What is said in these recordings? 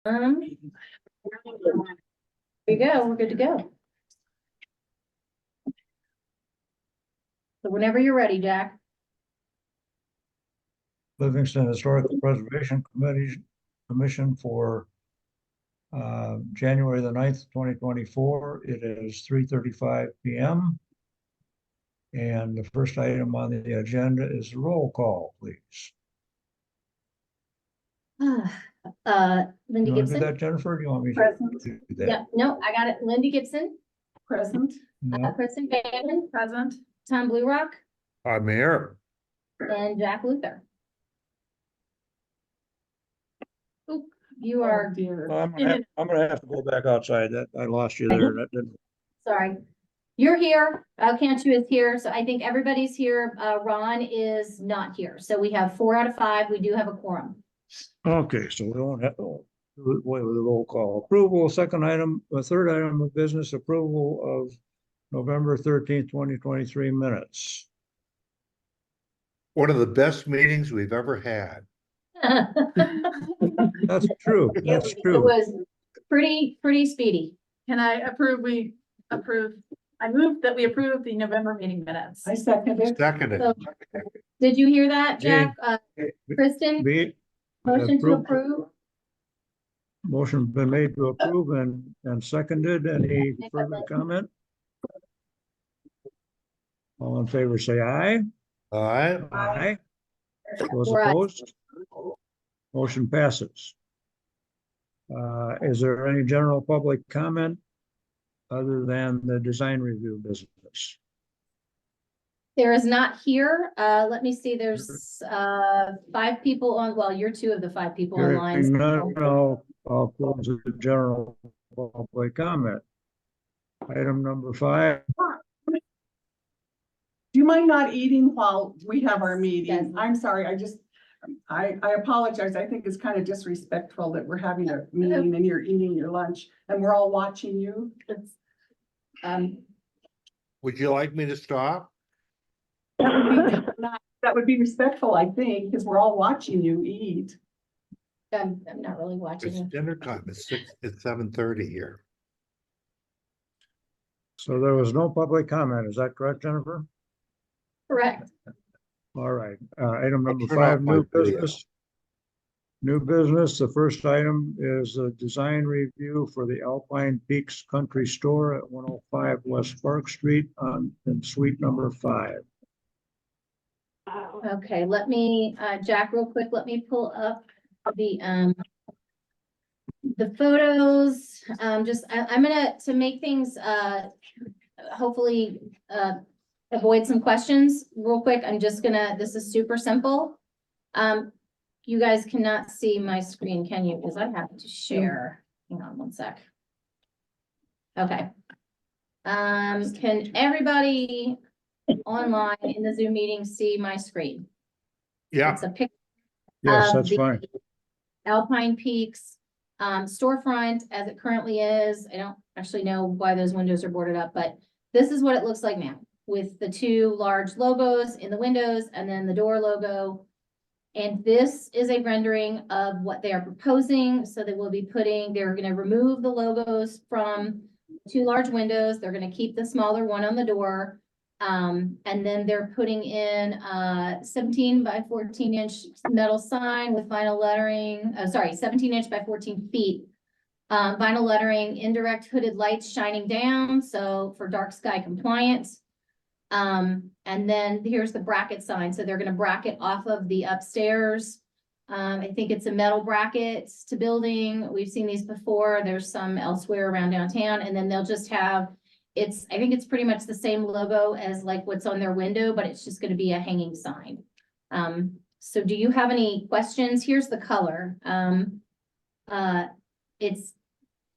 There we go, we're good to go. So whenever you're ready, Jack. Livingston Historical Preservation Commission for January the 9th, 2024. It is 3:35 p.m. And the first item on the agenda is roll call, please. Linda You want to do Gibson. that, Jennifer? Or do you want me to Present. do that? Yeah, no, I got it. Linda Gibson, Present. No. Kristen Bannon, Present. Tom Blue Rock, I'm here. and Jack Luther. Oop, you Oh, are, dear. I'm gonna have to go back outside. That I lost you there. That didn't. sorry. You're here, Cantu is here, so I think everybody's here. Ron is not here. So we have 4 out of 5. We do have a quorum. Okay, so we won't have to wait with the roll call. Approval, second item, the third item of business, approval of November 13th, 2023 minutes. One of the best meetings we've ever had. That's true. That's It true. was pretty speedy. Can I I move that we approve the November meeting minutes. I second it. Seconded. So, did you hear that, Jack? Yeah. Kristen, Be motion to approved. approve? Motion been made to approve and seconded. Any further comment? All in favor, say aye. All right. Aye. Those Right. opposed? Motion passes. Is there any general public comment other than the design review business? There is not here. Let me see, there's 5 people on, well, you're 2 of the 5 people online. Hearing none, I'll close the general public comment. Item number 5. Do you mind not eating while we have our Yes. meeting? I'm sorry, I apologize. I think it's kind of disrespectful that we're having a meeting and you're eating your lunch and we're all watching you. Would you like me to stop? That would be respectful, I think, because we're all watching you eat. I'm not really It's watching. dinner time. It's 7:30 here. So there was no public comment. Is that correct, Jennifer? Correct. All right. Item number turn off 5, my new video. business. New business. The first item is a design review for the Alpine Peaks Country Store at 105 West Park Street in suite number 5. Okay, let me, Jack, real quick, let me pull up the photos. I'm gonna, to make things, hopefully, avoid some questions real quick. I'm just gonna, this is super simple. You guys cannot see my screen, can you? Because I have to share. Hang on one sec. Okay. Can everybody online in the Zoom meeting see my screen? Yeah, It's a picture Yes, of that's the fine. Alpine Peaks storefront as it currently is. I don't actually know why those windows are boarded up, but this is what it looks like now with the 2 large logos in the windows and then the door logo. And this is a rendering of what they are proposing. So they will be they're going to remove the logos from 2 large windows. They're going to keep the smaller one on the door. And then they're putting in 17 by 14 inch metal sign with vinyl lettering, 17 inch by 14 feet. Vinyl lettering, indirect hooded lights shining down, so for dark sky compliance. And then here's the bracket sign. So they're gonna bracket off of the upstairs. I think it's a metal bracket to building. We've seen these before. There's some elsewhere around downtown, and then they'll just have I think it's pretty much the same logo as like what's on their window, but it's just gonna be a hanging sign. So do you have any questions? Here's the color. It's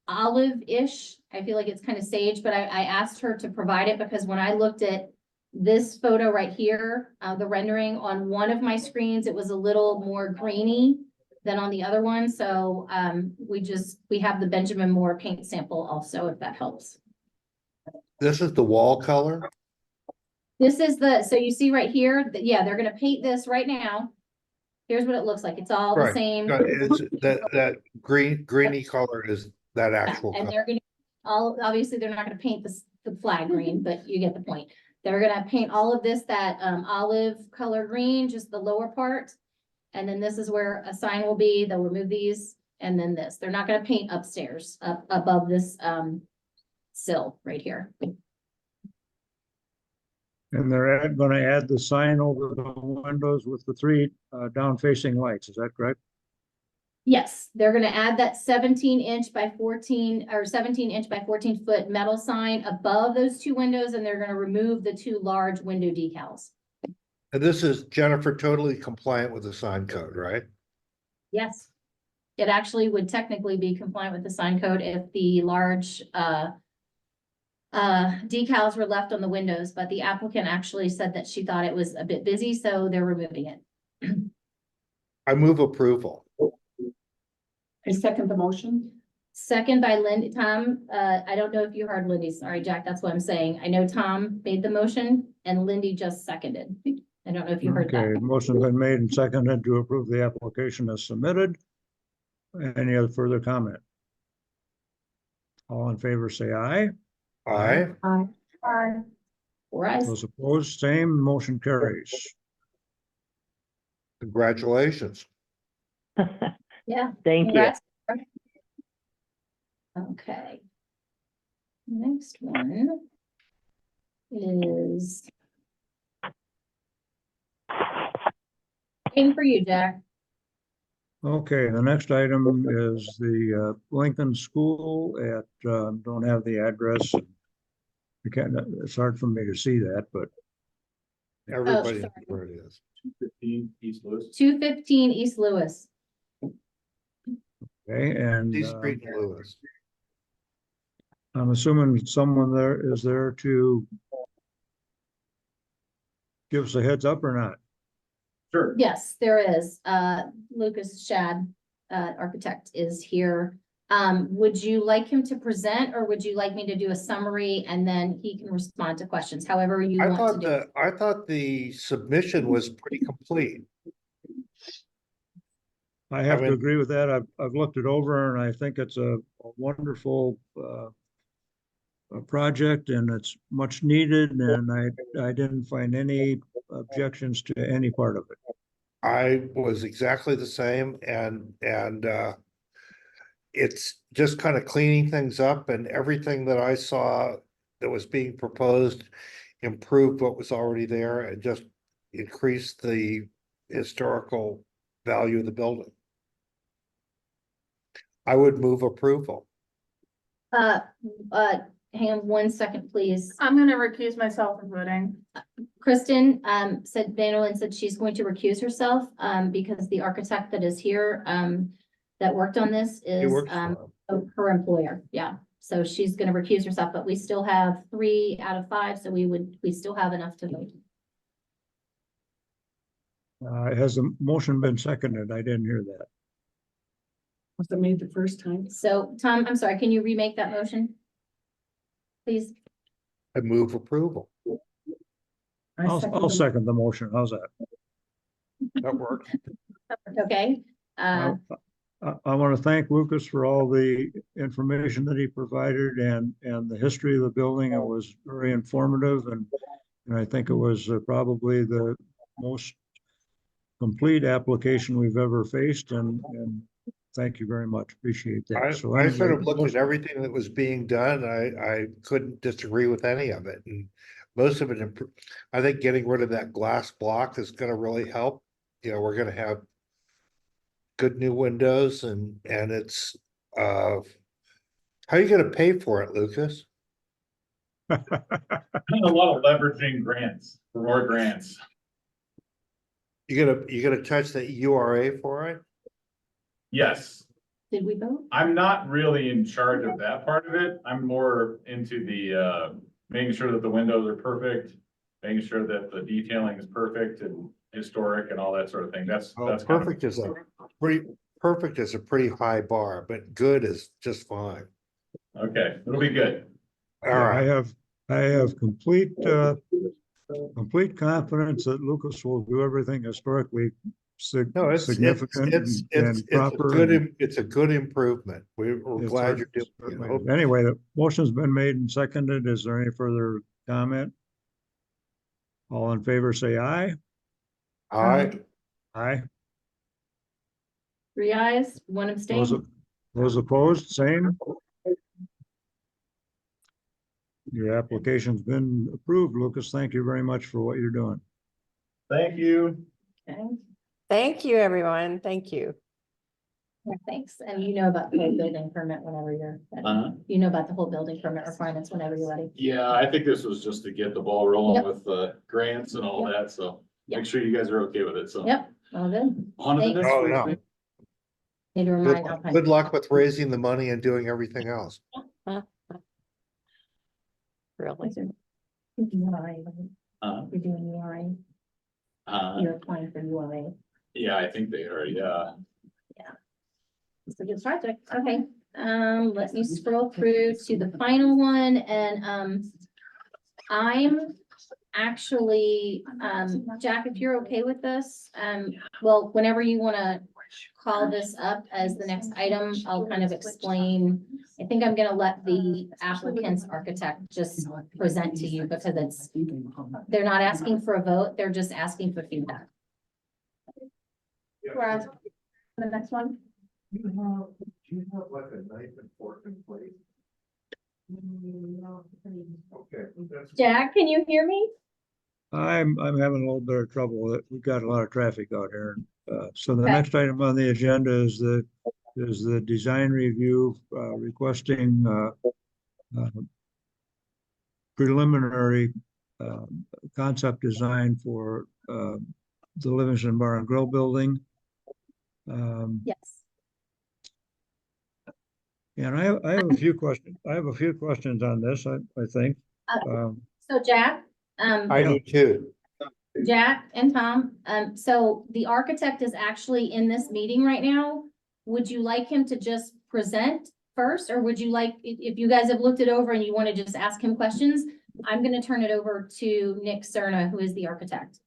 olive-ish. I feel like it's kind of sage, but I asked her to provide it because when I looked at this photo right here, the rendering on one of my screens, it was a little more grainy than on the other one. So we have the Benjamin Moore paint sample also, if that helps. this is the wall color. This is so you see right here, yeah, they're gonna paint this right now. Here's what it looks like. It's all the Right. same. It's that greeny color is that Yeah, actual and color. they're gonna, obviously, they're not gonna paint the flag green, but you get the point. They're gonna paint all of this, that olive color green, just the lower part. And then this is where a sign will be. They'll remove these, and then this. They're not gonna paint upstairs, up above this sill right here. And they're gonna add the sign over the windows with the three down facing lights, is that correct? Yes, they're gonna add that 17-inch by 14 or 17-inch by 14-foot metal sign above those two windows, and they're gonna remove the two large window decals. And this is, Jennifer, totally compliant with the sign code, right? Yes. It actually would technically be compliant with the sign code if the large decals were left on the windows, but the applicant actually said that she thought it was a bit busy, so they're removing it. I move approval. I second the motion. Second by Tom, I don't know if you heard Lindy, sorry, Jack, that's what I'm saying. I know Tom made the motion and Lindy just seconded. I don't know if you heard Okay, that. motion's been made and seconded to approve the application as submitted. Any other further comment? All in favor, say aye. Aye. Aye. For us, Those opposed, same, motion carries. Congratulations. yeah. Thank you. Congrats. Okay. Next one is same for you, Jack. Okay, the next item is the Lincoln School at, don't have the address. I can't, it's hard for me to see that, but Everybody knows sorry. where it is. 15 East Louis. 215 East Louis. okay, and East Street and Lewis. I'm assuming someone there is there to give us a heads up or not? Sure. Yes, there is. Lucas Shad, architect, is here. Would you like him to present, or would you like me to do a summary and then he can respond to questions, however you I want thought to do it? I thought the submission was pretty complete. I have to mean- agree with that. I've looked it over and I think it's a wonderful a project and it's much needed and I didn't find any objections to any part of it. I was exactly the same and it's just kind of cleaning things up, and everything that I saw that was being proposed improved what was already there and just increased the historical value of the building. I would move approval. Hang on 1 second, please. I'm gonna recuse myself from voting. Kristen, said, Vanderlyn said she's going to recuse herself, because the architect that is here, that worked on this He is, works for him. her employer, yeah. So she's gonna recuse herself, but we still have 3 out of 5, so we still have enough to vote. Has the motion been seconded? I didn't hear that. Was it made the first time? So, Tom, I'm sorry, can you remake that motion? Please, I move approval. I'll second the motion. How's that? That works. okay? I want to thank Lucas for all the information that he provided and the history of the building. It was very informative and I think it was probably the most complete application we've ever faced and thank you very much. Appreciate that. So I sort of anyway, looked at everything that was being done. I couldn't disagree with any of it, and most of it, I think getting rid of that glass block is gonna really help. You know, we're gonna have good new windows and it's, how are you gonna pay for it, Lucas? A lot of leveraging grants, for more grants. You gonna touch the URA for it? Yes, Did we vote? I'm not really in charge of that part of it. I'm more into the, making sure that the windows are perfect, making sure that the detailing is perfect and historic and all that sort of thing. That's kind of- Perfect is a pretty high bar, but good is just fine. Okay, it'll be good. All I right, have complete confidence that Lucas will do everything historically No, it's significant and it's a proper. good, and it's a good improvement. We're it's glad you're doing it. certainly I hope- is. Anyway, the motion's been made and seconded. Is there any further comment? All in favor, say aye. Aye. Aye. 3 ayes, 1 Those, abstain. those opposed, same. Your application's been approved, Lucas. Thank you very much for what you're doing. Thank you. Okay, Thank you, everyone. Thank you. yeah, thanks. And you know about the whole building permit whenever you're, you know about the whole building permit requirements whenever you're ready. Yeah, I think this was just to get the ball rolling Yep. with the grants and all Yep. that, so Yep. make sure you guys are okay with it, so. Yep, all good. On to the Thanks. next Oh, one. no. Need to Good, remind Alpine. good luck with raising the money and doing everything else. Really. You're doing URA, right? Uh, You're doing URA. uh, You're applying for URA. yeah, I think they are, yeah. It's a good project. Okay, let me scroll through to the final one and, I'm actually, Jack, if you're okay with this, well, whenever you wanna call this up as the next item, I'll kind of explain. I think I'm gonna let the applicant's architect just present to you because it's, they're not asking for a vote, they're just asking for feedback. We're asking for the next one. You have like a knife and fork in place. Okay. Jack, can you hear me? I'm having a little bit of trouble with it. We've got a lot of traffic out here. So the Okay. next item on the agenda is the design review, requesting, preliminary, concept design for, the Livingston Bar and Grill building. Yes. And I have a few questions. I have a few questions on this, I think. So Jack, I do too. Jack and Tom, so the architect is actually in this meeting right now. Would you like him to just present first, or would you like, if you guys have looked it over and you want to just ask him questions? I'm gonna turn it over to Nick Cerna, who is the architect.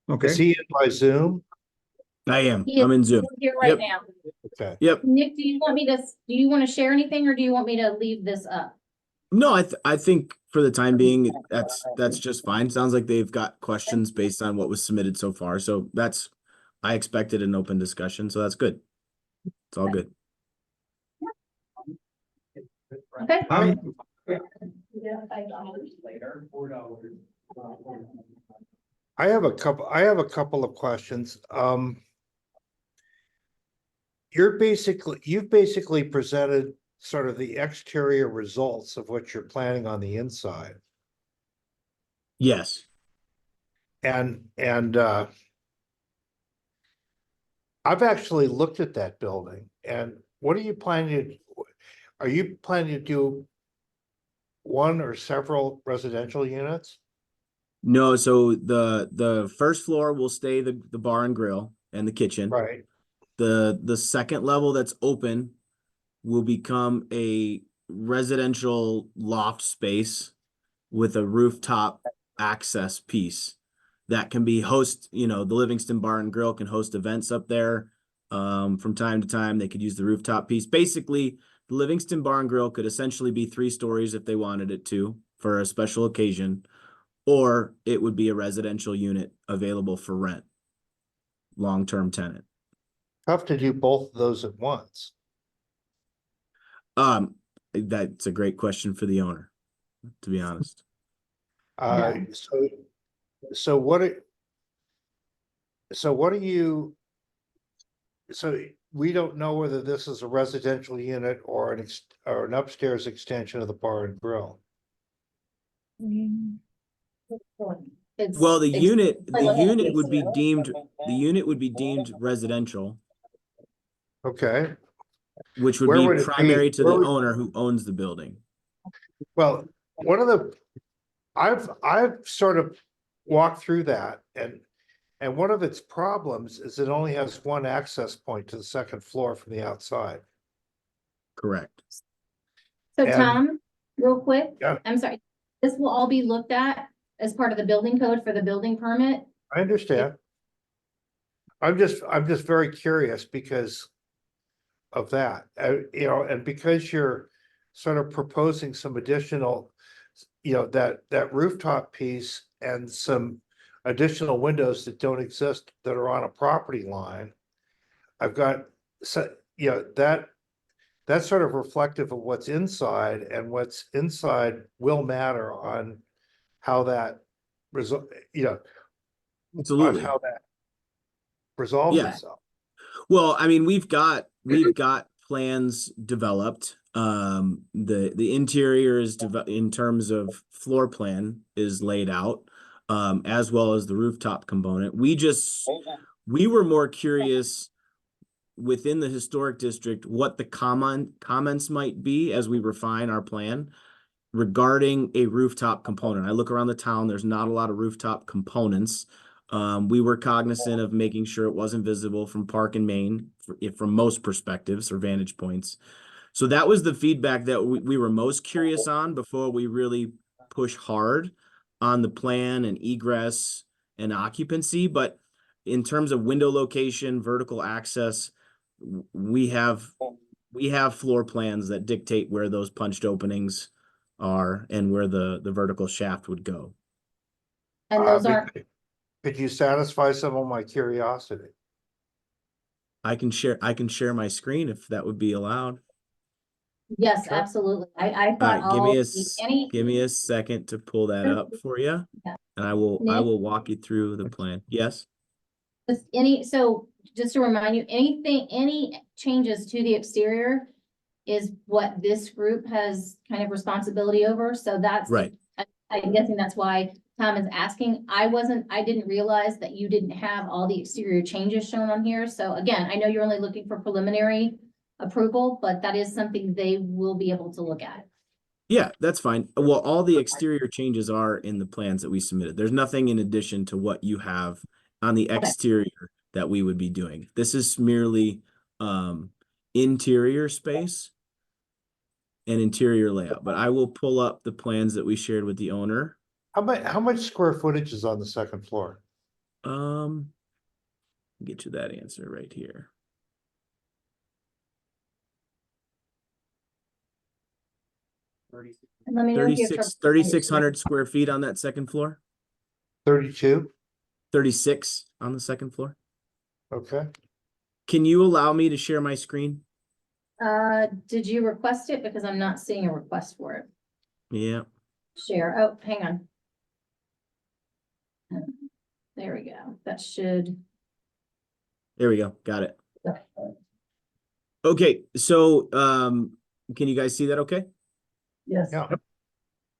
Okay. Is he in my Zoom? I am. He is I'm in Zoom. Here right Yep. now. Okay. Yep. Nick, do you want to share anything, or do you want me to leave this up? No, I think for the time being, that's just fine. Sounds like they've got questions based on what was submitted so far. So I expected an open discussion, so that's good. It's all good. Okay. I have a couple of questions. You've basically presented sort of the exterior results of what you're planning on the inside. Yes. And I've actually looked at that building, and what are you planning to do one or several residential units? No, so the first floor will stay the bar and grill and the kitchen. Right. The second level that's open will become a residential loft space with a rooftop access piece that can be the Livingston Bar and Grill can host events up there. From time to time, they could use the rooftop piece. Basically, the Livingston Bar and Grill could essentially be 3 stories if they wanted it to for a special occasion, or it would be a residential unit available for rent, long-term tenant. Tough to do both of those at once. That's a great question for the owner, to be honest. So what are you? So we don't know whether this is a residential unit or an upstairs extension of the bar and grill. Well, the unit would be deemed residential, Okay, which would Where be would it be? primary to the Where would- owner who owns the building. well, I've sort of walked through that, and one of its problems is it only has one access point to the second floor from the outside. Correct. So And- Tom, real quick, Yeah. I'm sorry, this will all be looked at as part of the building code for the building permit. I understand. I'm just very curious because of that, you know, and because you're sort of proposing some additional, you know, that rooftop piece and some additional windows that don't exist that are on a property line. I've got, so, you know, that's sort of reflective of what's inside, and what's inside will matter on how that result, you know, on Absolutely. how that resolves Yeah. itself. Well, I mean, we've got plans developed. The interior is in terms of floor plan is laid out, as well as the rooftop component. We were more curious within the historic district what the comments might be as we refine our plan regarding a rooftop component. I look around the town, there's not a lot of rooftop components. We were cognizant of making sure it wasn't visible from Park and Main from most perspectives or vantage points. So that was the feedback that we were most curious on before we really push hard on the plan and egress and occupancy. But in terms of window location, vertical access, we have floor plans that dictate where those punched openings are and where the vertical shaft would go. And those But aren't, could you satisfy some of my curiosity? I can share my screen if that would be allowed. yes, Sure. absolutely. I All thought right, give me all, a give me a second to pull that up for you. Yeah. And I will Nick? walk you through the plan. Yes? so just to remind you, any changes to the exterior is what this group has kind of responsibility over, so that's. Right. I'm guessing that's why Tom is asking. I didn't realize that you didn't have all the exterior changes shown on here, so again, I know you're only looking for preliminary approval, but that is something they will be able to look at. Yeah, that's fine. Well, all the exterior changes are in the plans that we submitted. There's nothing in addition to what you have on the exterior that we would be doing. This is merely interior space and interior layout, but I will pull up the plans that we shared with the owner. How much square footage is on the second floor? Get you that answer right here. And let me know if you have trouble- 3,600 square feet on that second floor. 32? 36 on the second floor. Okay. Can you allow me to share my screen? Did you request it? Because I'm not seeing a request for it. Yeah. Share, oh, hang on. There we go, that should. There we go. Got it. Okay, so can you guys see that okay? Yes. Yeah.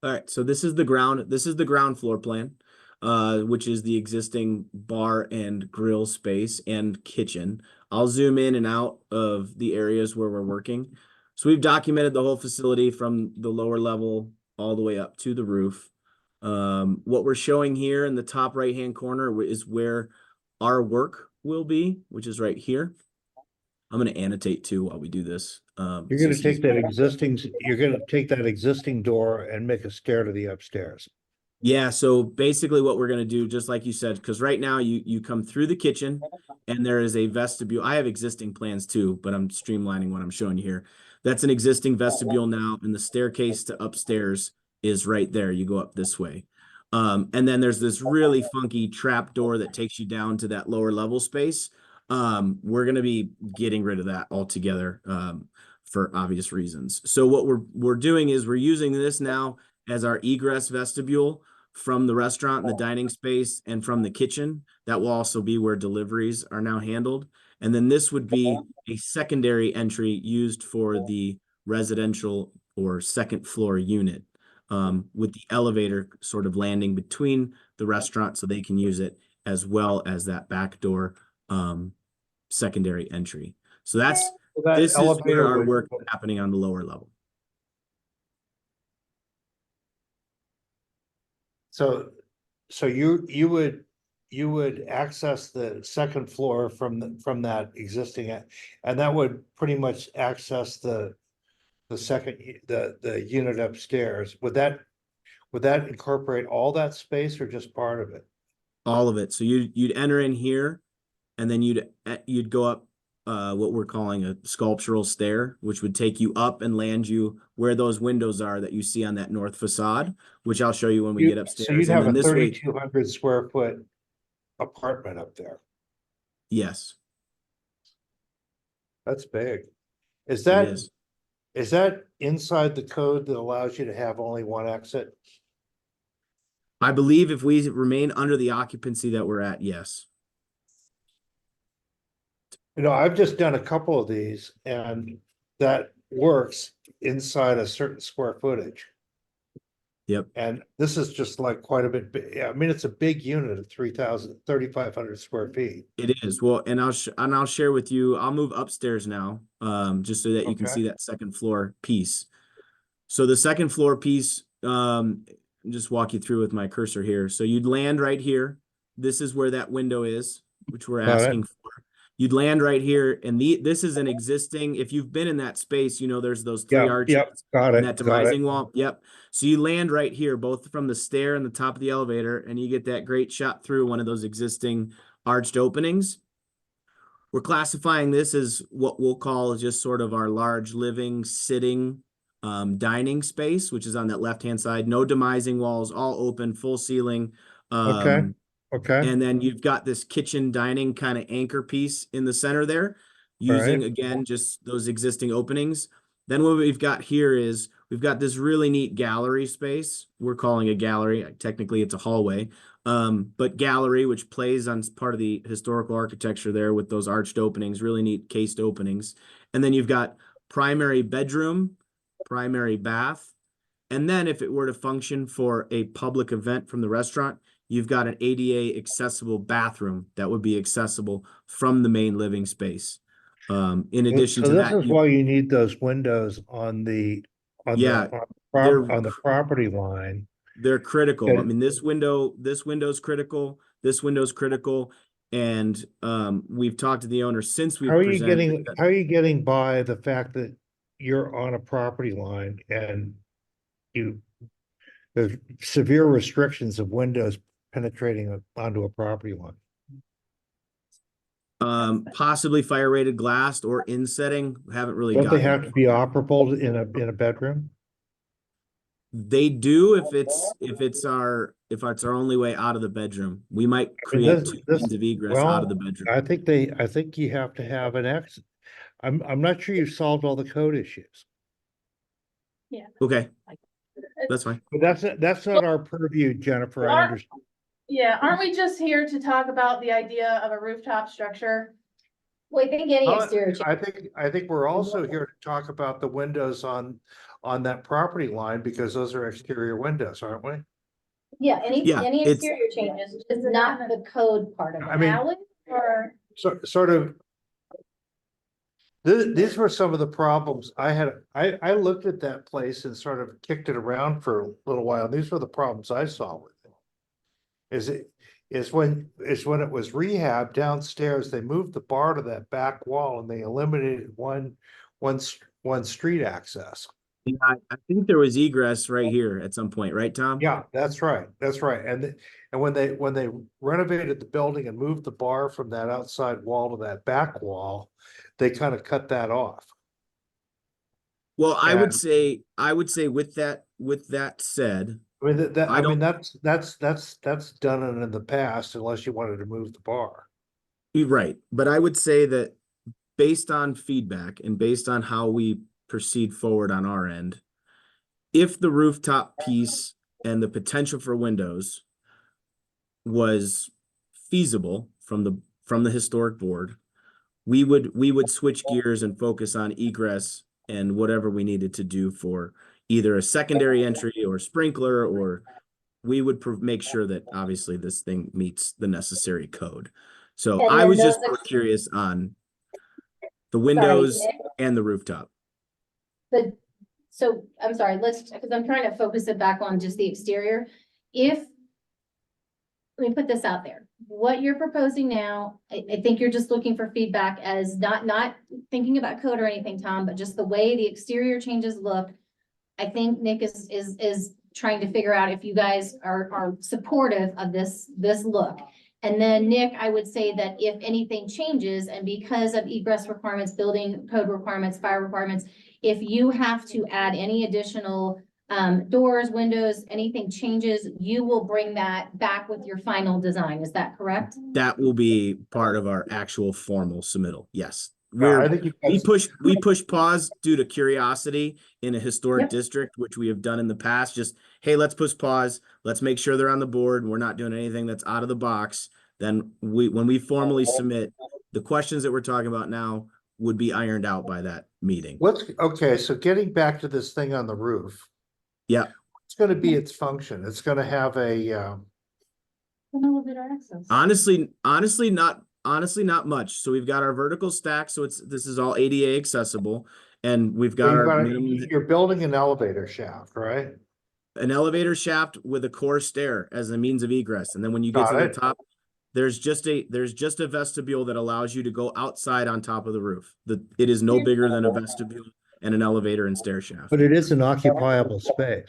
All right, so this is the ground floor plan, which is the existing bar and grill space and kitchen. I'll zoom in and out of the areas where we're working. So we've documented the whole facility from the lower level all the way up to the roof. What we're showing here in the top right-hand corner is where our work will be, which is right here. I'm going to annotate too while we do this. You're gonna take that existing door and make a stair to the upstairs. Yeah, so basically what we're gonna do, just like you said, because right now you come through the kitchen and there is a vestibule. I have existing plans too, but I'm streamlining what I'm showing you here. That's an existing vestibule now, and the staircase to upstairs is right there. You go up this way. And then there's this really funky trap door that takes you down to that lower level space. We're gonna be getting rid of that altogether, for obvious reasons. So what we're doing is we're using this now as our egress vestibule from the restaurant and the dining space and from the kitchen. That will also be where deliveries are now handled. And then this would be a secondary entry used for the residential or second floor unit, with the elevator sort of landing between the restaurant so they can use it, as well as that back door secondary entry. So this is where our work is happening on the lower level. So you would access the second floor from that existing, and that would pretty much access the unit upstairs. Would that incorporate all that space or just part of it? All of it. So you'd enter in here and then you'd go up what we're calling a sculptural stair, which would take you up and land you where those windows are that you see on that north facade, which I'll show you when we get upstairs. So you'd And have then a this way, 3,200 square foot apartment up there. yes, That's big. Is it that, is. is that inside the code that allows you to have only one exit? I believe if we remain under the occupancy that we're at, yes. You know, I've just done a couple of these and that works inside a certain square footage. Yep. And this is just like quite a bit, I mean, it's a big unit of 3,500 square feet. It is. Well, and I'll share with you, I'll move upstairs now, just so that you can Okay. see that second floor piece. So the second floor piece, just walk you through with my cursor here. So you'd land right here. This is where that window is, which we're Got it. asking for. You'd land right here, and this is an existing, if you've been in that space, you know there's those three arches. Got And it, that got it. demising wall, yep. So you land right here, both from the stair and the top of the elevator, and you get that great shot through one of those existing arched openings. We're classifying this as what we'll call just sort of our large living, sitting, dining space, which is on that left-hand side. No demising walls, all open, full ceiling. Okay. Okay, And then you've got this kitchen dining kind of anchor piece in the center there, using Right. again, just those existing openings. Then what we've got here is we've got this really neat gallery space. We're calling a gallery. Technically it's a hallway. But gallery, which plays on part of the historical architecture there with those arched openings, really neat cased openings. And then you've got primary bedroom, primary bath. And then if it were to function for a public event from the restaurant, you've got an ADA accessible bathroom that would be accessible from the main living space. In addition so to this that, is why you need those windows on the, Yeah, on the property line. they're critical. I Okay. mean, this window's critical, this window's critical. And we've talked to the owner since we've How are you presented getting, that- how are you getting by the fact that you're on a property line and there's severe restrictions of windows penetrating onto a property line? possibly fire rated glass or insetting, haven't really Don't they gotten. have to be operable in a bedroom? They do if it's our only way out of the bedroom. We might create two means of egress out of the bedroom. I think you have to have an exit. I'm not sure you've solved all the code issues. Okay, that's fine. But that's not our purview, Jennifer. I understand. Yeah, aren't we just here to talk about the idea of a rooftop structure? Well, I think any Oh, exterior change. I think we're also here to talk about the windows on that property line because those are exterior windows, aren't we? Yeah, any Yeah, it's- exterior changes, just not the code part of it. I mean- Alley or? So sort of. These were some of the problems I had. I looked at that place and sort of kicked it around for a little while. These were the problems I saw with it. Is when it was rehabbed downstairs, they moved the bar to that back wall and they eliminated one street access. Yeah, I think there was egress right here at some point, right, Tom? Yeah, that's right. That's right. And when they renovated the building and moved the bar from that outside wall to that back wall, they kind of cut that off. Well, I And- would say with that said, I mean, I don't- that's done in the past unless you wanted to move the bar. you're right, but I would say that based on feedback and based on how we proceed forward on our end, if the rooftop piece and the potential for windows was feasible from the historic board, we would switch gears and focus on egress and whatever we needed to do for either a secondary entry or sprinkler, or we would make sure that obviously this thing meets the necessary code. So And I then was just those more curious on the windows Nick. and the rooftop. So I'm sorry, because I'm trying to focus it back on just the exterior. Let me put this out there. What you're proposing now, I think you're just looking for feedback as not thinking about code or anything, Tom, but just the way the exterior changes look. I think Nick is trying to figure out if you guys are supportive of this look. And then Nick, I would say that if anything changes and because of egress requirements, building code requirements, fire requirements, if you have to add any additional doors, windows, anything changes, you will bring that back with your final design. Is that correct? That will be part of our actual formal submittal. Yes. Yeah, I think you We push pause due to curiosity in a historic Yep. district, which we have done in the past. Just, hey, let's push pause. Let's make sure they're on the board. We're not doing anything that's out of the box. Then when we formally submit, the questions that we're talking about now would be ironed out by that meeting. okay, so getting back to this thing on the roof. Yeah. It's gonna be its function. It's gonna have a, An elevator access. Honestly, not much. So we've got our vertical stack. So this is all ADA accessible, and we've got our minimum, you're building an elevator shaft, right? an elevator shaft with a core stair as a means of egress. And then when you get Got to the it. top, there's just a vestibule that allows you to go outside on top of the roof. It is no bigger than a vestibule and an elevator and stair shaft. But it is an occupiable space.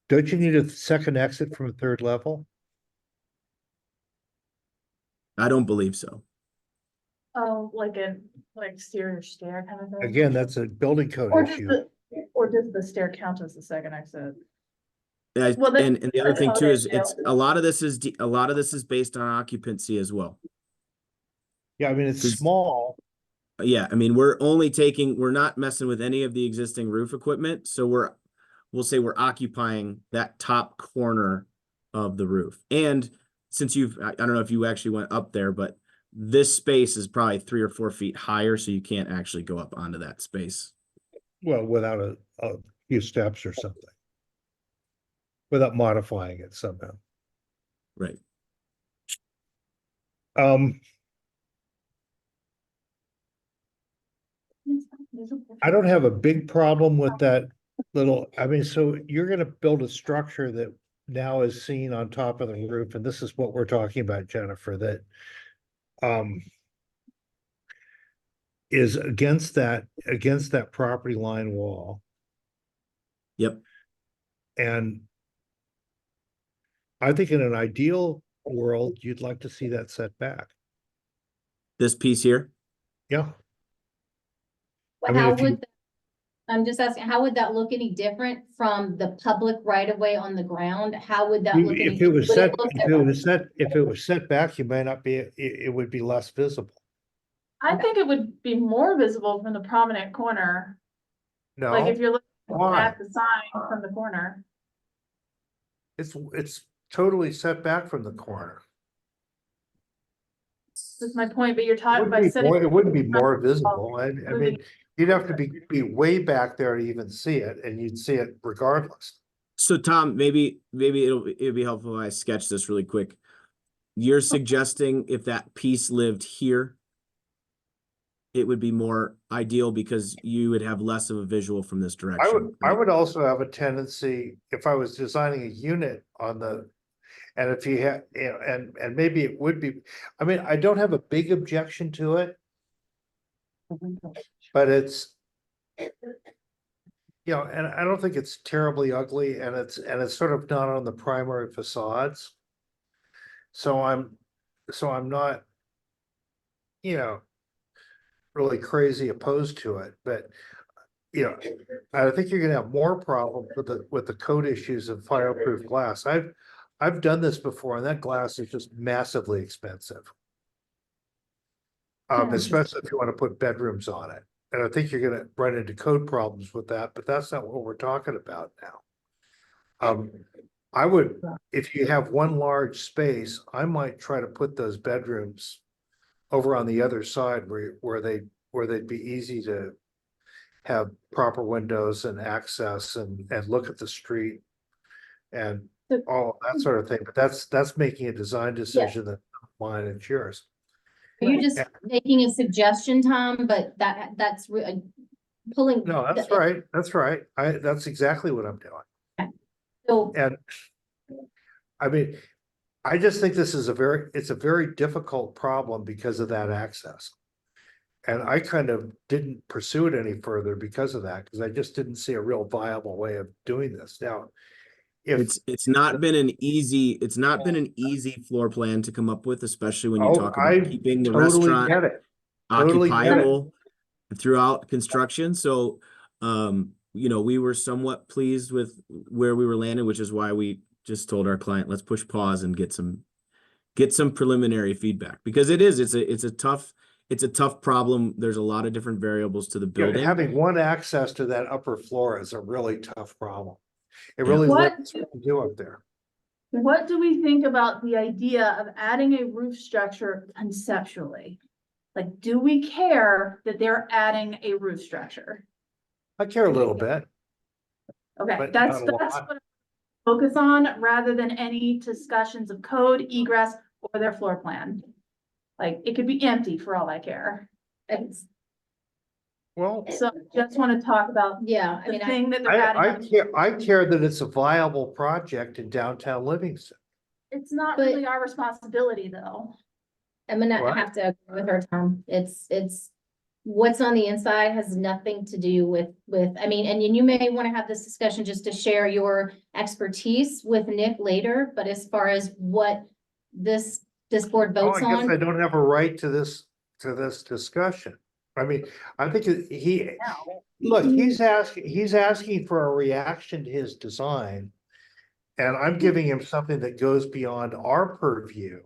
Don't you need a second exit from a third level? I don't believe so. Oh, like exterior stair kind of thing? Again, that's a building code Or does issue. or does the stair count as the second exit? And, Well, then- and the other thing too is Yeah. a lot of this is based on occupancy as well. Yeah, I mean, it's Does- small. Yeah, I mean, we're not messing with any of the existing roof equipment, so we'll say we're occupying that top corner of the roof. And since I don't know if you actually went up there, but this space is probably 3 or 4 feet higher, so you can't actually go up onto that space. Well, without a few steps or something. Without modifying it somehow. Right. I don't have a big problem with that little, I mean, so you're gonna build a structure that now is seen on top of the roof, and this is what we're talking about, Jennifer, that is against that property line wall. Yep. And I think in an ideal world, you'd like to see that set back. This piece here. Yeah. I mean, How if you- would, I'm just asking, how would that look any different from the public right of way on the ground? How would that look? If it was set, look if it was set back, you may not be, it would be less visible. I think it would be more visible from the prominent corner, like if No, you're looking why? at the sign from the corner. It's totally set back from the corner. That's my point, but you're It talking wouldn't by be more- setting. it wouldn't be more visible. I mean, you'd have to be way back there to even see it, and you'd see it regardless. So Tom, maybe it'd be helpful if I sketch this really quick. You're suggesting if that piece lived here, it would be more ideal because you would have less of a visual from this direction. I would also have a tendency, if I was designing a unit on the, and if you had, you know, and maybe it would be, I mean, I don't have a big objection to it, but it's, you know, and I don't think it's terribly ugly, and it's sort of not on the primary facades. So I'm not, you know, really crazy opposed to it, but you know, I think you're gonna have more problems with the code issues of fireproof glass. I've done this before, and that glass is just massively expensive. Especially if you want to put bedrooms on it. And I think you're gonna run into code problems with that, but that's not what we're talking about now. I would, if you have one large space, I might try to put those bedrooms over on the other side where they'd be easy to have proper windows and access and look at the street and all that sort of thing. But that's making a design decision that's not mine, it's yours. Are you just making a suggestion, Tom? But that's pulling. No, that's right. That's right. That's exactly what I'm doing. So, And I mean, I just think this is it's a very difficult problem because of that access. And I kind of didn't pursue it any further because of that, because I just didn't see a real viable way of doing this. Now, if, It's not been an easy floor plan to come up with, especially when you oh, talk I about keeping the totally restaurant get it. Totally get it. occupiable throughout construction. So, we were somewhat pleased with where we were landing, which is why we just told our client, let's push pause and get some preliminary feedback, because it's a tough problem. There's a lot of different variables to the Yeah, building. having one access to that upper floor is a really tough problem. It Yeah. really What limits what you do up there. What do we think about the idea of adding a roof structure conceptually? Like, do we care that they're adding a roof structure? I care a little bit. Okay, But that's not a lot. what I focus on, rather than any discussions of code, egress, or their floor plan. Like, it could be empty for all I care. It's, Well, So just want to talk about yeah, I the mean, thing that they're adding. I care that it's a viable project in downtown Livingston. It's not But- really our responsibility, though. I'm gonna What? have to agree with her, Tom. It's what's on the inside has nothing to do with, I mean, and you may want to have this discussion just to share your expertise with Nick later, but as far as what this board Oh, votes I guess I on, don't have a right to this discussion. I mean, I think look, he's asking for a reaction to his design. And I'm giving him something that goes beyond our purview.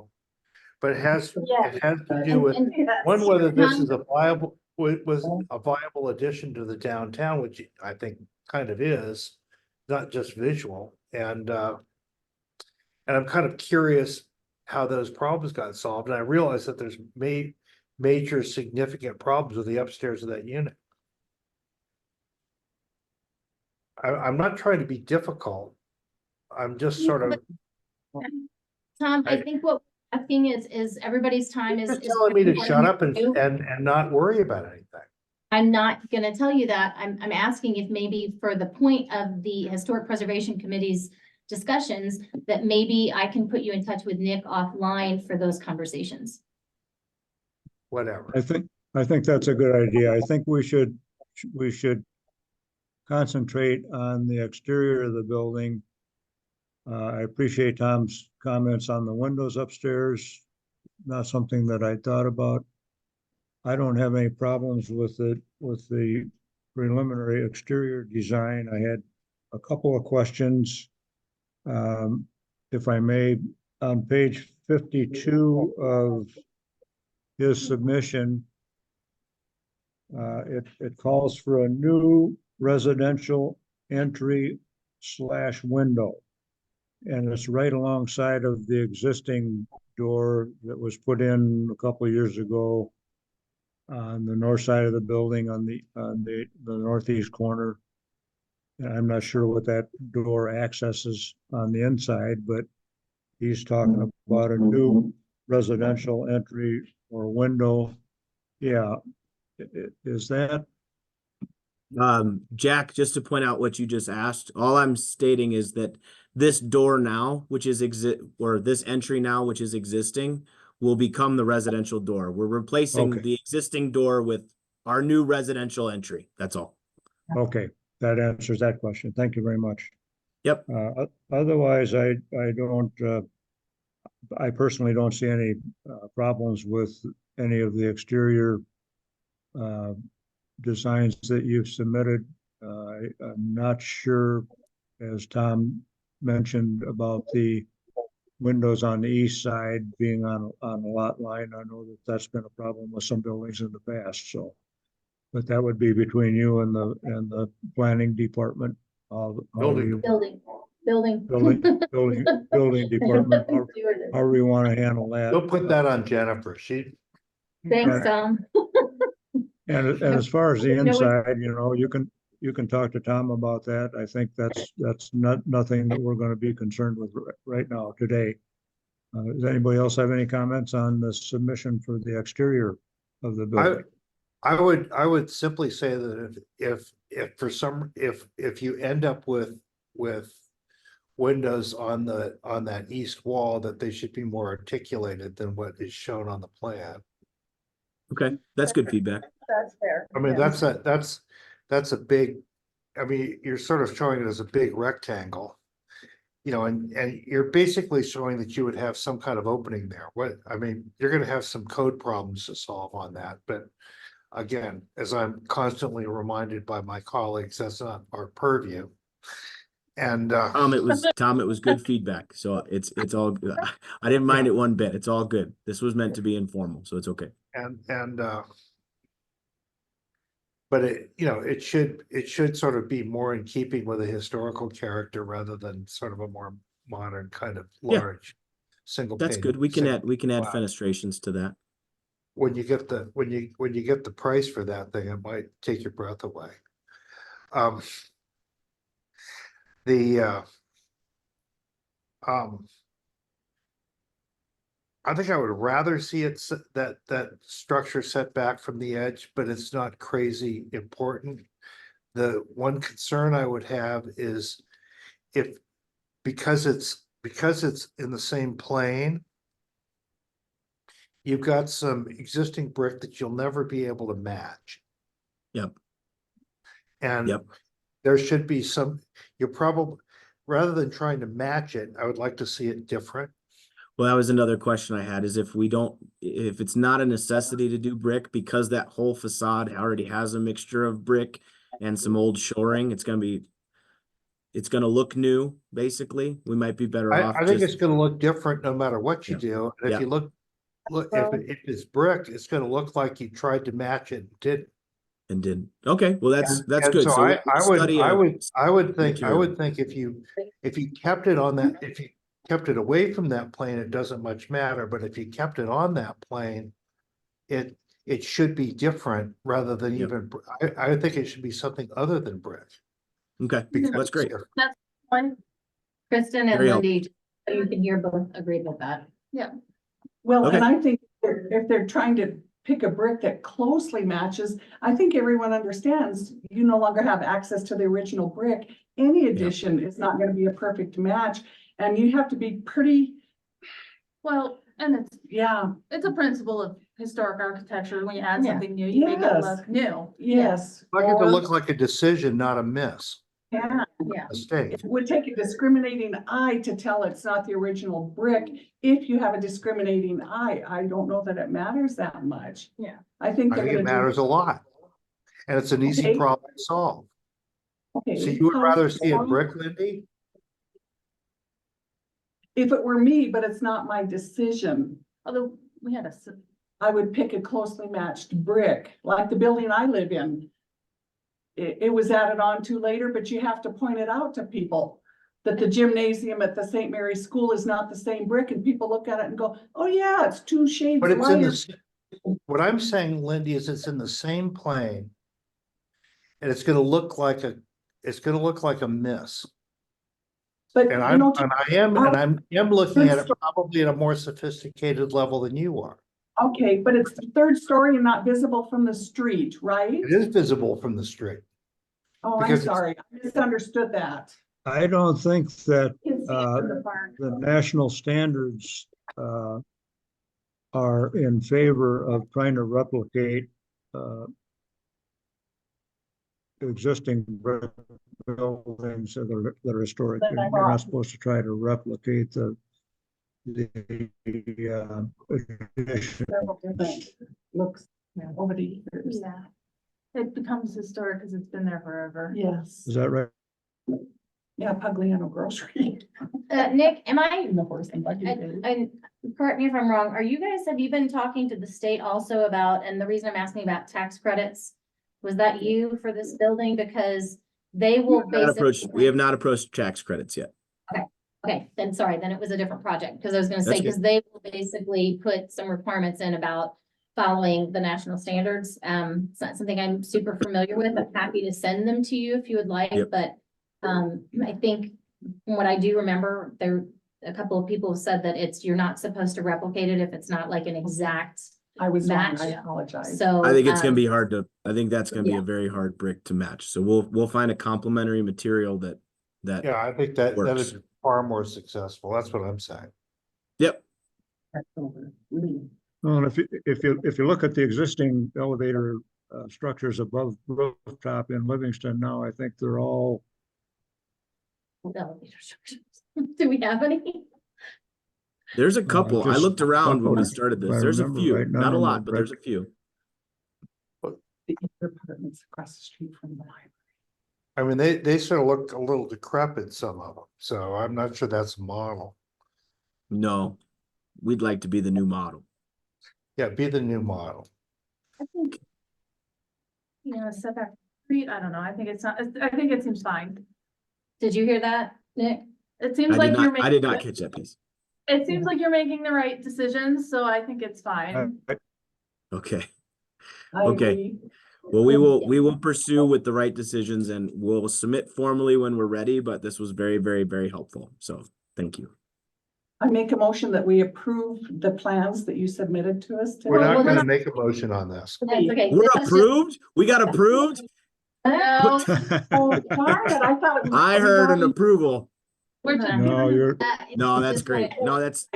But it has to do with, one, whether this is a viable, was a viable addition to the downtown, which I think kind of is, not just visual. And I'm kind of curious how those problems got solved. And I realize that there's major significant problems with the upstairs of that unit. I'm not trying to be difficult. I'm just sort of Tom, I I- think what we're asking is everybody's time is. just telling me to shut up and you. not worry about anything. I'm not gonna tell you that. I'm asking if maybe for the point of the Historic Preservation Committee's discussions, that maybe I can put you in touch with Nick offline for those conversations. Whatever. I think that's a good idea. I think we should concentrate on the exterior of the building. I appreciate Tom's comments on the windows upstairs. Not something that I thought about. I don't have any problems with the preliminary exterior design. I had a couple of questions. If I may, on page 52 of his submission, it calls for a new residential entry / window. And it's right alongside of the existing door that was put in a couple of years ago on the north side of the building on the northeast corner. And I'm not sure what that door accesses on the inside, but he's talking about a new residential entry or window. Yeah, is that? Jack, just to point out what you just asked, all I'm stating is that this door now, which is this entry now, which is existing, will become the residential door. We're replacing Okay. the existing door with our new residential entry. That's all. Okay, that answers that question. Thank you very much. Yep. Otherwise, I personally don't see any problems with any of the exterior designs that you've submitted. I'm not sure, as Tom mentioned, about the windows on the east side being on a lot line. I know that that's been a problem with some buildings in the past, so. But that would be between you and the planning department. Building. Building. Building department, however you want to handle that. Don't put that on Jennifer. Thanks, Tom. And as far as the No, it's- inside, you can talk to Tom about that. I think that's nothing that we're going to be concerned with right now today. Does anybody else have any comments on the submission for the exterior of the building? I would simply say that if you end up with windows on that east wall, that they should be more articulated than what is shown on the plan. Okay, that's good feedback. That's fair. I mean, that's a big, I mean, you're sort of showing it as a big rectangle. you know, and you're basically showing that you would have some kind of opening there. What, I mean, you're gonna have some code problems to solve on that, but again, as I'm constantly reminded by my colleagues, that's not our purview. And, Tom, it was good feedback. So it's all good. I didn't mind it one bit. It's all good. This was meant to be informal, so it's okay. but it, you know, it should sort of be more in keeping with a historical character rather than sort of a more modern kind of Yeah. large single. That's pane- good. We can add wow. fenestrations to that. When you get the price for that thing, it might take your breath away. I think I would rather see it that structure set back from the edge, but it's not crazy important. The one concern I would have is if, because it's in the same plane, you've got some existing brick that you'll never be able to match. Yep. And Yep. there should be some, you're probably, rather than trying to match it, I would like to see it different. Well, that was another question I had, is if it's not a necessity to do brick because that whole facade already has a mixture of brick and some old shoring, it's gonna look new, basically. We might be better off. I think it's gonna look different no matter what you Yeah. do. And if Yeah. you look, if it's brick, it's gonna look like you tried to match it and didn't. And did. Okay, well, that's And good. so So let's study I a- would think material. if you kept it on that, if you kept it away from that plane, it doesn't much matter, but if you kept it on that plane, it should be different rather than Yep. even, I think it should be something other than brick. Okay, because that's great. it's- Kristen and Very helpful. Lindy, you can hear both agreed with that. Well, Okay. and I think if they're trying to pick a brick that closely matches, I think everyone understands you no longer have access to the original brick. Any addition is not gonna be a perfect match, and you have to be pretty, Well, and yeah, it's a principle of historic architecture. When you add Yeah. something new, you make it Yes. look new. yes. I want it to Or- look like a decision, not a miss, Yeah, mistake. it would take a discriminating eye to tell it's not the original brick. If you have a discriminating eye, I don't know that it matters that much. Yeah. I think I they're think it gonna matters a lot. And it's an easy Okay. problem to solve. Okay. So you would rather see it brick, Lindy? If it were me, but it's not my decision, Although we had I would pick a closely matched brick, like the building I live in. It was added on to later, but you have to point it out to people that the gymnasium at the St. Mary's School is not the same brick, and people look at it and go, oh yeah, it's 2 shades But it's in lighter. this, what I'm saying, Lindy, is it's in the same plane. And it's gonna look like a miss. But And you I'm know, looking at it probably at a more sophisticated level than you are. okay, but it's the 3rd story and not visible from the street, right? It is visible from the street. Oh, I'm because it's- sorry, I misunderstood that. I don't think that You can see it from the barn. the national standards are in favor of trying to replicate existing buildings that are historic. Then I'm You're wrong. not supposed to try to replicate the addition. Several different looks over the years. Yeah. It becomes historic because it's been there forever. Yes, Is that right? yeah, Pugliano Grocery. Nick, am I, In the horse and buggy days. and correct me if I'm wrong, have you been talking to the state also about, and the reason I'm asking about tax credits? Was that you for this building? Because they will basically. We have not approached tax credits yet. Okay, then sorry, then it was a different project, because I was gonna say, That's good. because they will basically put some requirements in about following the national standards. It's not something I'm super familiar with. I'm happy to send them to you if you would like, Yep. but I think from what I do remember, a couple of people have said that you're not supposed to replicate it if it's not like an exact. I was wrong, Match. I apologize. So. I think it's gonna um, be hard to, I think that's gonna be yeah. a very hard brick to match. So we'll find a complementary material that Yeah, I think that Works. is far more successful. That's what I'm saying. Yep. Well, and if you look at the existing elevator structures above rooftop in Livingston now, I think they're all elevator structures. Do we have any? There's a couple. I just looked around when we couple, started if this. I There's a remember few, right, none not a of them lot, are but there's a few. The other apartments across the street from the library. I mean, they sort of look a little decrepit, some of them, so I'm not sure that's a model. No, we'd like to be the new model. Yeah, be the new model. I think. You know, setback, street, I don't know, I think it's not, I think it seems fine. Did you hear that, Nick? It seems like you're I did making, not catch that piece. it seems like you're making the right decisions, so I think it's fine. Okay. I Okay. agree. Well, we will pursue with the right decisions and we'll submit formally when we're ready, but this was very, very, very helpful. So thank you. I make a motion that we approve the plans that you submitted to us We're today. not well, gonna then- make a motion on this. That's okay. We're That's just- approved? We got approved? No, Oh, darn it, I thought. I heard an approval. we're just. No, you're, No, that's just great. wanna- No, it's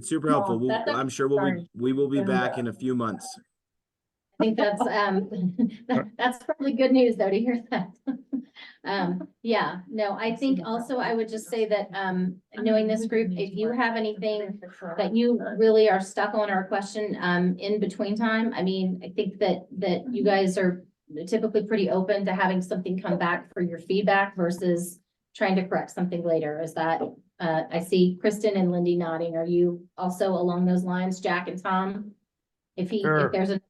super helpful. That's okay. I'm sure we will be back in a few months. I think that's, that's probably good news though to hear that. Yeah, no, I think also I would just say that, knowing this group, if you have anything that you really are stuck on or a question, in between time, I mean, I think that you guys are typically pretty open to having something come back for your feedback versus trying to correct something later. Is that, I see Kristen and Lindy nodding. Are you also along those lines, Jack and Tom? If Sure. there's a,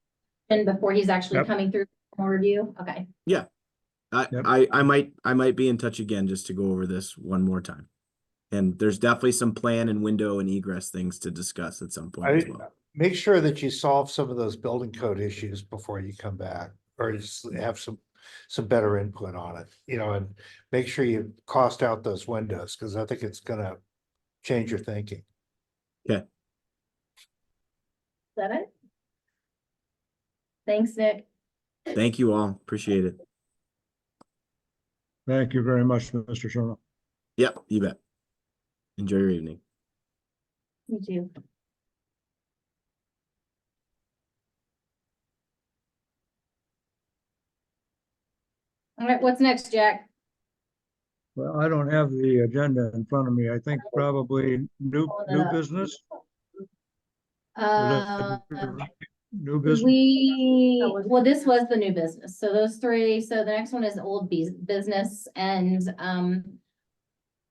and before he's actually Yep. coming through for review, okay. Yep. I might be in touch again just to go over this one more time. And there's definitely some plan and window and egress things to discuss at some point as well. Make sure that you solve some of those building code issues before you come back, or just have some better input on it, you know, and make sure you cost out those windows, because I think it's gonna change your thinking. Is that it? Thanks, Nick. Thank you all. Appreciate it. thank you very much, Mr. Sherman. Yep, you bet. Enjoy your evening. You too. All right, what's next, Jack? Well, I don't have the agenda in front of me. I think probably new business. Was that New business. Well, this was the new business. So those three, so the next one is old business and,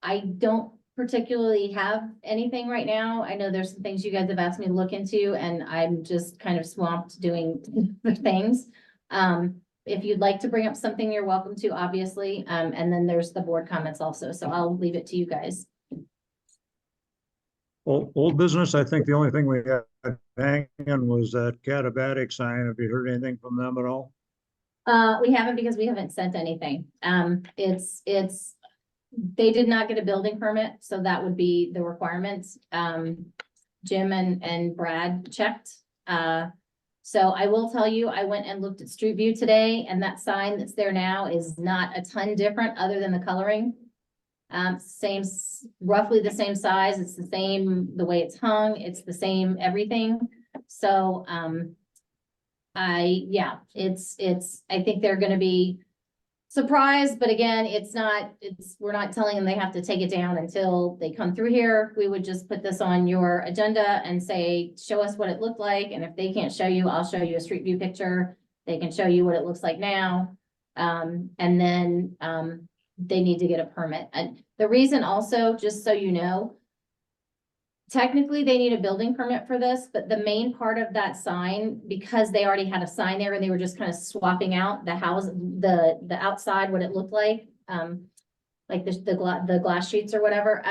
I don't particularly have anything right now. I know there's some things you guys have asked me to look into and I'm just kind of swamped doing the things. If you'd like to bring up something, you're welcome to, obviously. And then there's the board comments also. So I'll leave it to you guys. Old business, I think the only thing we had hanging was that Catabatic sign. Have you heard anything from them at all? We haven't because we haven't sent anything. They did not get a building permit, so that would be the requirements. Jim and Brad checked. So I will tell you, I went and looked at Street View today and that sign that's there now is not a ton different other than the coloring. Roughly the same size. It's the same, the way it's hung, it's the same everything. So, I think they're gonna be surprised, but again, we're not telling them they have to take it down until they come through here. We would just put this on your agenda and say, show us what it looked like. And if they can't show you, I'll show you a Street View picture. They can show you what it looks like now. And then, they need to get a permit. And the reason also, just so you know, technically they need a building permit for this, but the main part of that sign, because they already had a sign there and they were just kind of swapping out the house, the outside, what it looked like, like the glass sheets or whatever,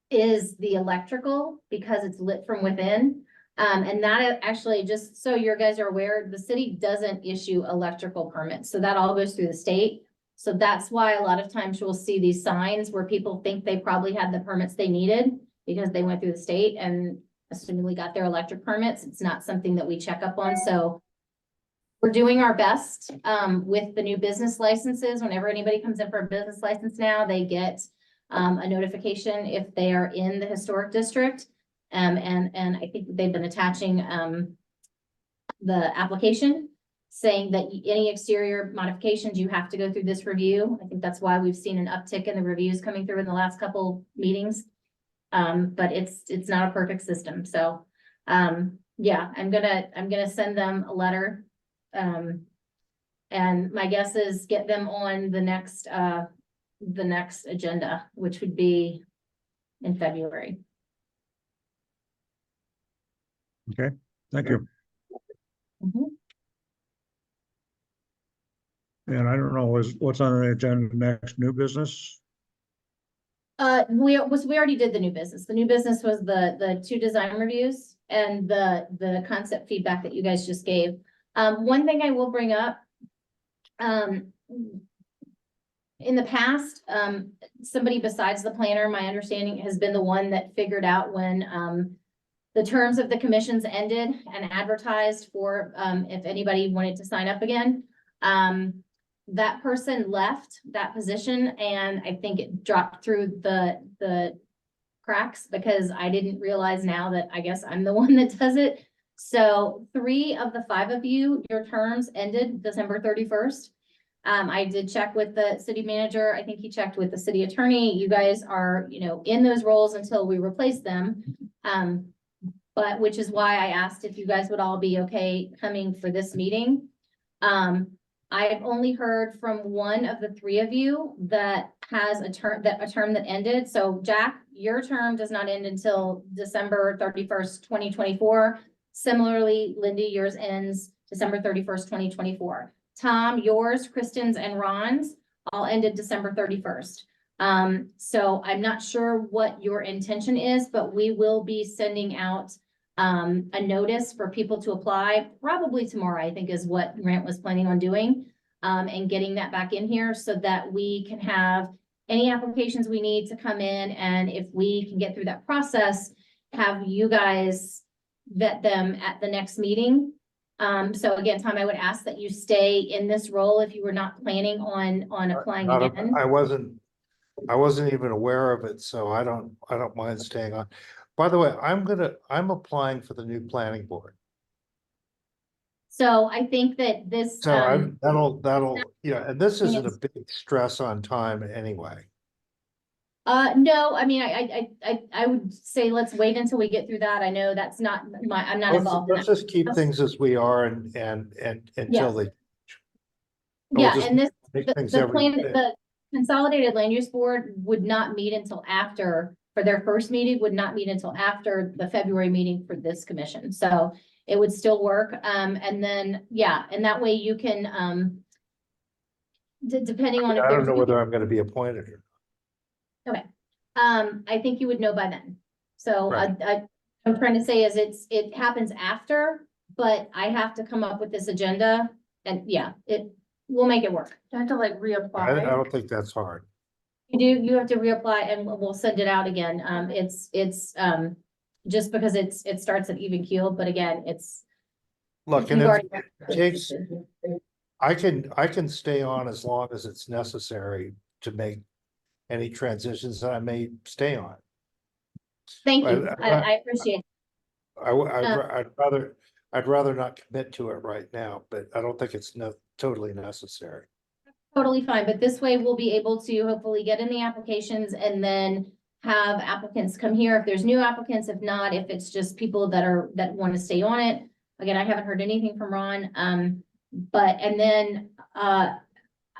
is the electrical because it's lit from within. And that actually, just so you guys are aware, the city doesn't issue electrical permits. So that all goes through the state. So that's why a lot of times you'll see these signs where people think they probably had the permits they needed because they went through the state and assumingly got their electric permits. It's not something that we check up on. So we're doing our best with the new business licenses. Whenever anybody comes in for a business license now, they get a notification if they are in the historic district. And I think they've been attaching the application. saying that any exterior modifications, you have to go through this review. I think that's why we've seen an uptick in the reviews coming through in the last couple meetings. But it's not a perfect system, so, yeah, I'm gonna send them a letter. And my guess is get them on the next agenda, which would be in February. Okay, thank you. Mhm. And I don't know, what's on the agenda next, new business? We already did the new business. The new business was the two design reviews and the concept feedback that you guys just gave. One thing I will bring up, in the past, somebody besides the planner, my understanding, has been the one that figured out when, the terms of the commissions ended and advertised for, if anybody wanted to sign up again. That person left that position, and I think it dropped through the cracks because I didn't realize now that I guess I'm the one that does it. So 3 of the 5 of you, your terms ended December 31st. I did check with the city manager. I think he checked with the city attorney. You guys are, in those roles until we replace them. But which is why I asked if you guys would all be okay coming for this meeting. I've only heard from one of the 3 of you that has a term that ended. So Jack, your term does not end until December 31st, 2024. Similarly, Lindy, yours ends December 31st, 2024. Tom, yours, Kristen's, and Ron's all ended December 31st. So I'm not sure what your intention is, but we will be sending out a notice for people to apply probably tomorrow, I think is what Grant was planning on doing. And getting that back in here so that we can have any applications we need to come in. And if we can get through that process, have you guys vet them at the next meeting. So again, Tom, I would ask that you stay in this role if you were not planning on applying again. I wasn't even aware of it, so I don't mind staying on. By the way, I'm applying for the new planning board. So I think that this, So that'll, and this isn't a big stress on time anyway. no, I mean, I would say let's wait until we get through that. I know that's not I'm not involved in Let's that. just keep things as we are and until they. We'll Yeah, just and this, make the things the Consolidated Land Use Board would not meet until after, for their first meeting, would not meet until after the February meeting for this commission. So it would still work. And then, yeah, and that way you can, depending on if I don't there's. know whether I'm gonna be appointed or. I think you would know by then. So Right. I'm trying to say is it happens after, but I have to come up with this agenda and yeah, we'll make it work. You have to like I reapply. don't think that's hard. You have to reapply and we'll send it out again. It's just because it starts at even keel, but again, it's. Look, you've and already- it takes, I can stay on as long as it's necessary to make any transitions that I may stay on. Thank you. I- I appreciate it. I'd rather not commit to it right now, but I don't think it's totally necessary. Totally fine, but this way we'll be able to hopefully get in the applications and then have applicants come here if there's new applicants. If not, if it's just people that want to stay on it. Again, I haven't heard anything from Ron. And then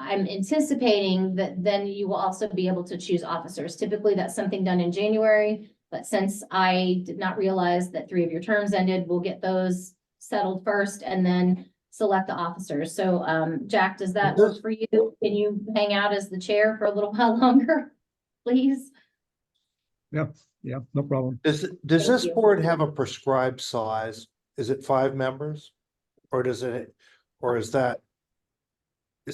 I'm anticipating that then you will also be able to choose officers. Typically, that's something done in January. But since I did not realize that 3 of your terms ended, we'll get those settled first and then select the officers. So, Jack, does that work for you? Can you hang out as the chair for a little while longer, please? Yeah, no problem. Does Thank this you. board have a prescribed size? Is it 5 members? Or is that?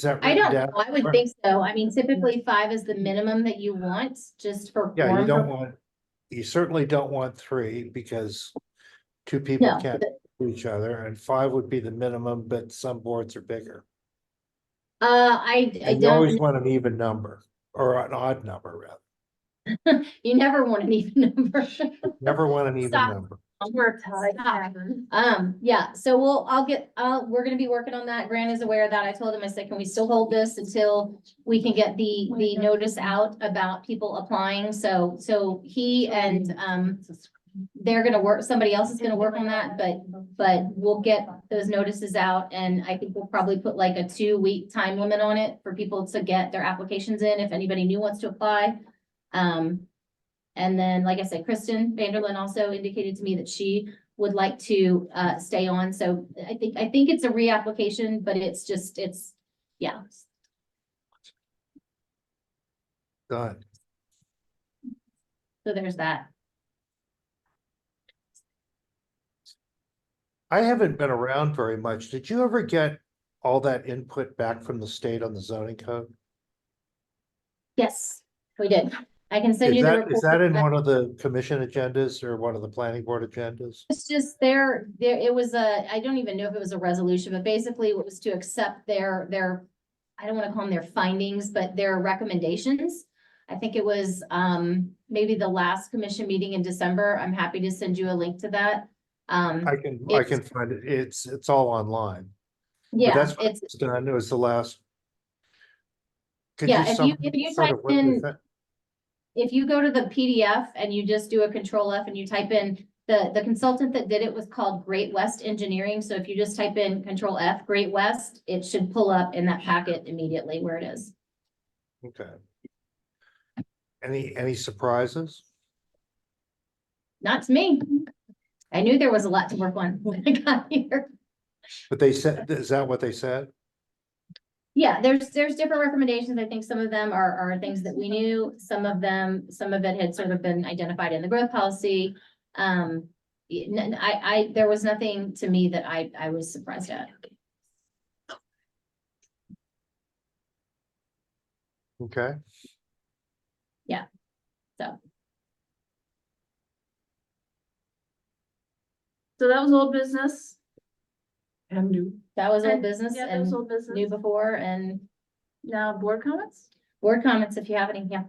I written don't down? know. I would think so. I mean, typically 5 is the minimum that you want, just for. Yeah, you quorum don't purposes. you certainly don't want 3 because 2 people No, can't do each other, and 5 would be the minimum, but some boards are bigger. I And you always don't, want an even number, or an odd number rather. you never want an even number. Never want an even Stop. number. We're tied. Yeah, so we're gonna be working on that. Grant is aware of that. I told him, I said, can we still hold this until we can get the notice out about people applying? So he and, they're gonna work, somebody else is gonna work on that, but we'll get those notices out, and I think we'll probably put like a 2-week time limit on it for people to get their applications in, if anybody new wants to apply. And then, like I said, Kristen Vanderlyn also indicated to me that she would like to stay on, so I think it's a reapplication, but it's yeah. Done. So there's that. I haven't been around very much. Did you ever get all that input back from the state on the zoning code? Yes, we did. I can send you the report. Is that in one of the commission agendas or one of the planning board agendas? It's just it was I don't even know if it was a resolution, but basically it was to accept their, I don't want to call them their findings, but their recommendations. I think it was, maybe the last commission meeting in December. I'm happy to send you a link to that. I can find it. It's all online. But Yeah, that's what it's, was done. It was the last. Could yeah, if you sort type of what they in, said? if you go to the PDF and you just do a Control F and you type in, the consultant that did it was called Great West Engineering. So if you just type in Control F, Great West, it should pull up in that packet immediately where it is. Okay. Any surprises? Not to me. I knew there was a lot to work on when I got here. But they said, is that what they said? Yeah, there's different recommendations. I think some of them are things that we knew. Some of it had sort of been identified in the growth policy. There was nothing to me that I was surprised at. Okay. So that was old business. And new. That was old And- business Yeah, that was and old business. new before, and Now board comments? board comments if you have any. Yeah,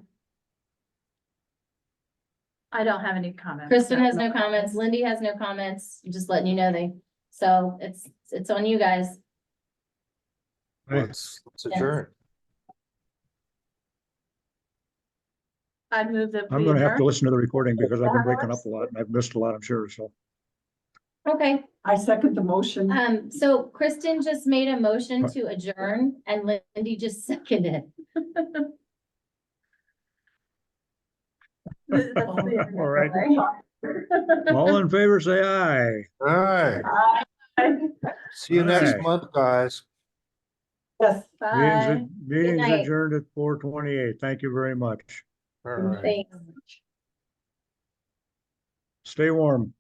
I don't have any comments. Kristen has no comments. Lindy has no comments. Just letting you know so it's on you guys. Let's adjourn. I move that I'm we gonna have to adjourn. listen to the recording because I've been breaking up Alex? a lot and I've missed a lot, I'm sure, so. Okay, I second the motion. so Kristen just made a motion to adjourn and Lindy just seconded. That's the end. All right. All in favor, say aye. All right. See you next Aye. month, guys. Yes. Bye. Meetings night. adjourned at 4:28. Thank you very much. All right. Thanks. Stay warm.